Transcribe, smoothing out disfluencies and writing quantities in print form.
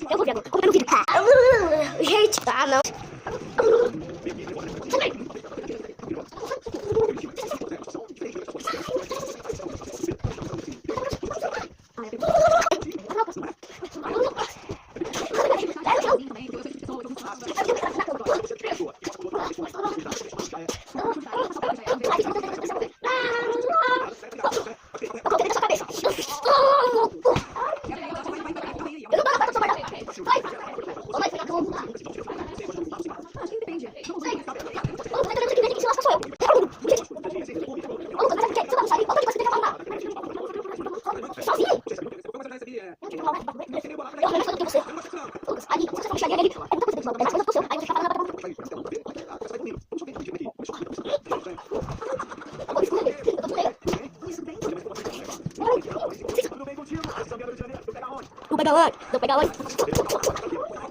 Eu vou ver agora. Como é no vídeo? Gente, tá, não. Vou pegar onde? Vou pegar onde?